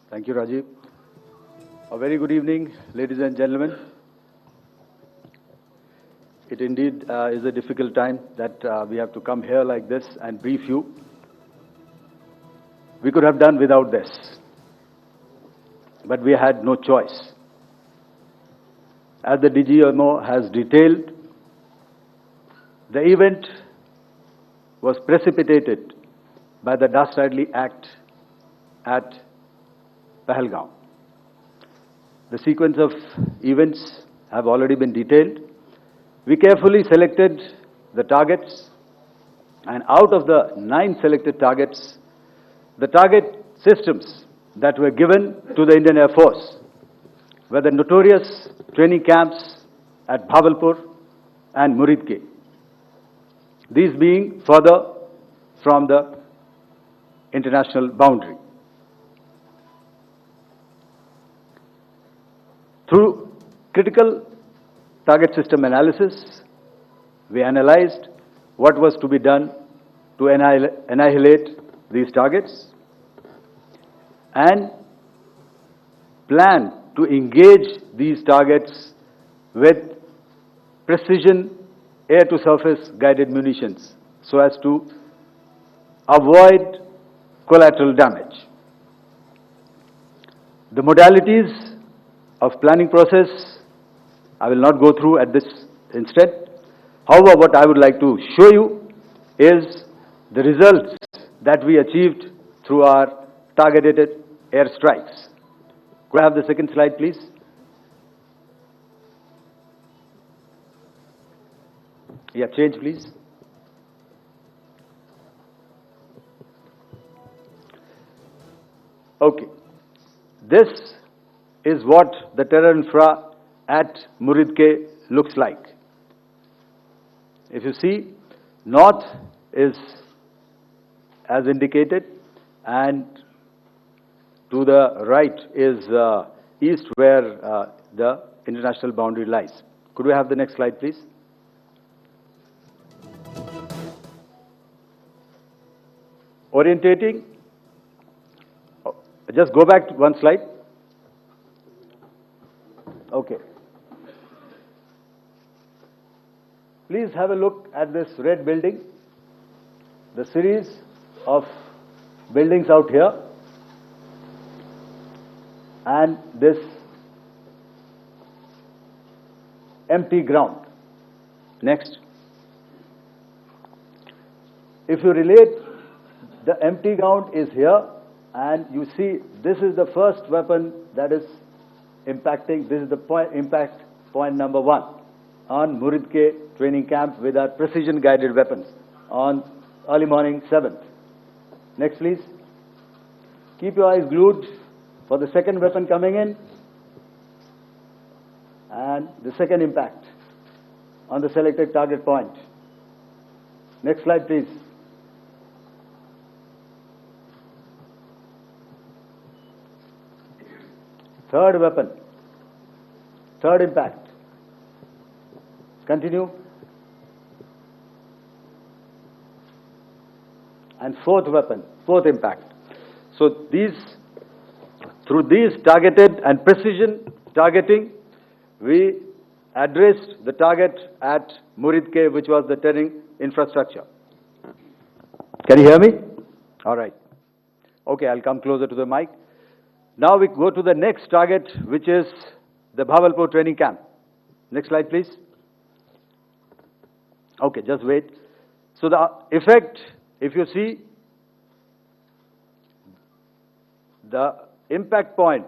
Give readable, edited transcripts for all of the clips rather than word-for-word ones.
Thank you, Rajiv. A very good evening, ladies and gentlemen. It indeed is a difficult time that we have to come here like this and brief you. We could have done without this, but we had no choice. As the DGMO has detailed, the event was precipitated by the dastardly act at Pahalgaon. The sequence of events have already been detailed. We carefully selected the targets, and out of the 9 selected targets, the target systems that were given to the Indian Air Force were the notorious training camps at Bhavalpur and Muridke, these being further from the international boundary. Through critical target system analysis, we analyzed what was to be done to annihilate these targets and plan to engage these targets with precision air-to-surface guided munitions so as to avoid collateral damage. The modalities of planning process I will not go through at this instant. However, what I would like to show you is the results that we achieved through our targeted air strikes. Could I have the second slide, please? Yeah, change, please. Okay. This is what the terror infra at Muridke looks like. If you see, north is as indicated, and to the right is east, where the international boundary lies. Could we have the next slide, please? Orientating. Just go back to one slide. Okay. Please have a look at this red building, the series of buildings out here, and this empty ground. Next. If you relate, the empty ground is here, and you see this is the first weapon that is impacting. This is the impact point number 1 on Muridke training camp with our precision guided weapons on early morning 7th. Next, please. Keep your eyes glued for the second weapon coming in and the second impact on the selected target point. Next slide, please. Third weapon, third impact. Continue. And fourth weapon, fourth impact. So through these targeted and precision targeting, we addressed the target at Muridke, which was the terrain infrastructure. Can you hear me? All right. Okay, I'll come closer to the mic. Now we go to the next target, which is the Bhavalpur training camp. Next slide, please. Okay, just wait. So the effect, if you see, the impact point,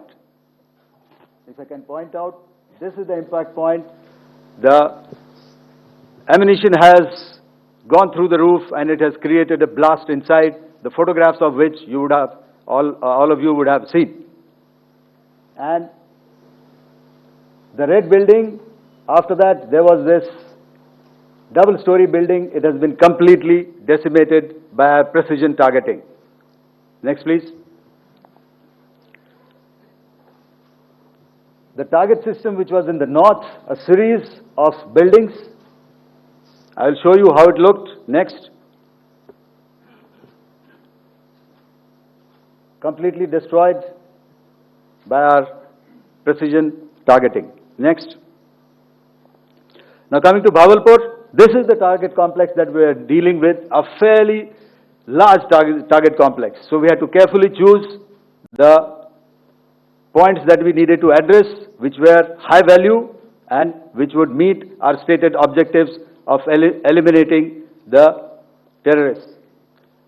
if I can point out, this is the impact point. The ammunition has gone through the roof and it has created a blast inside, the photographs of which you would have, all of you would have seen. And the red building, after that, there was this double-story building. It has been completely decimated by precision targeting. Next, please. The target system, which was in the north, a series of buildings. I will show you how it looked. Next. Completely destroyed. by our precision targeting. Next. Now coming to Bhavalpur, this is the target complex that we are dealing with, a fairly large target complex. So we had to carefully choose the points that we needed to address, which were high value and which would meet our stated objectives of eliminating the terrorists.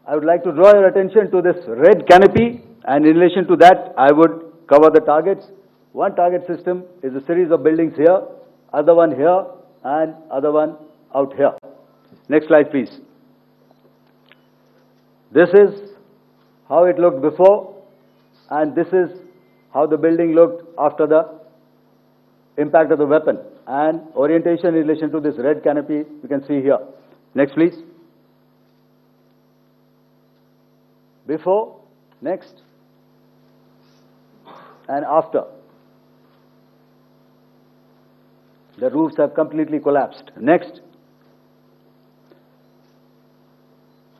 I would like to draw your attention to this red canopy, and in relation to that, I would cover the targets. One target system is a series of buildings here, other one here, and other one out here. Next slide, please. This is how it looked before, and this is how the building looked after the impact of the weapon. And orientation in relation to this red canopy, you can see here. Next, please. Before, next, and after. The roofs have completely collapsed. Next.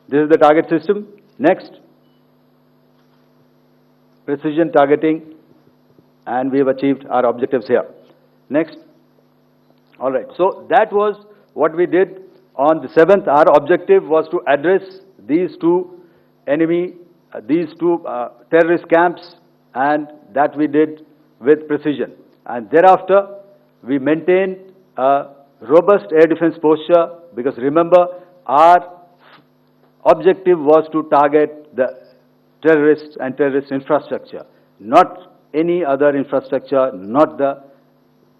This is the target system. Next. Precision targeting, and we have achieved our objectives here. Next. All right. So that was what we did on the 7th. Our objective was to address these two terrorist camps, and that we did with precision. And thereafter, we maintained a robust air defense posture, because remember, our objective was to target the terrorists and terrorist infrastructure, not any other infrastructure, not the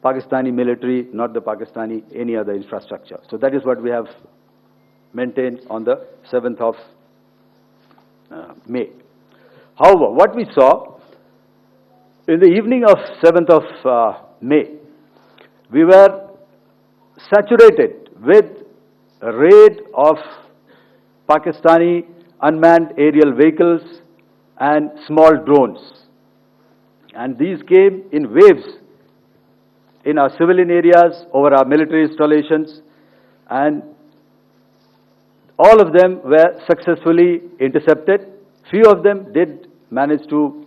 Pakistani military, not the Pakistani any other infrastructure. So that is what we have maintained on the 7th of May. However, what we saw in the evening of 7th of May, we were saturated with a raid of Pakistani unmanned aerial vehicles and small drones. And these came in waves in our civilian areas, over our military installations, and all of them were successfully intercepted. Few of them did manage to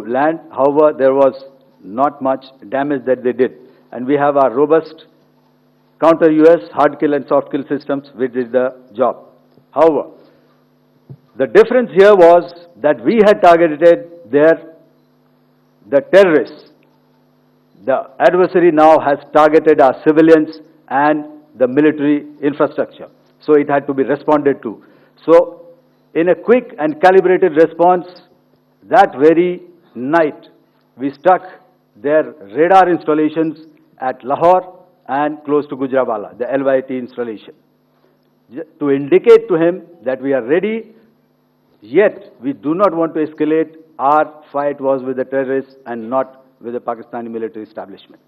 land. However, there was not much damage that they did. And we have our robust counter-US hard kill and soft kill systems which did the job. However, the difference here was that we had targeted the terrorists. The adversary now has targeted our civilians and the military infrastructure. So it had to be responded to. So in a quick and calibrated response, that very night, we struck their radar installations at Lahore and close to Gujranwala, the LYT installation, to indicate to him that we are ready, yet we do not want to escalate. Our fight was with the terrorists and not with the Pakistani military establishment.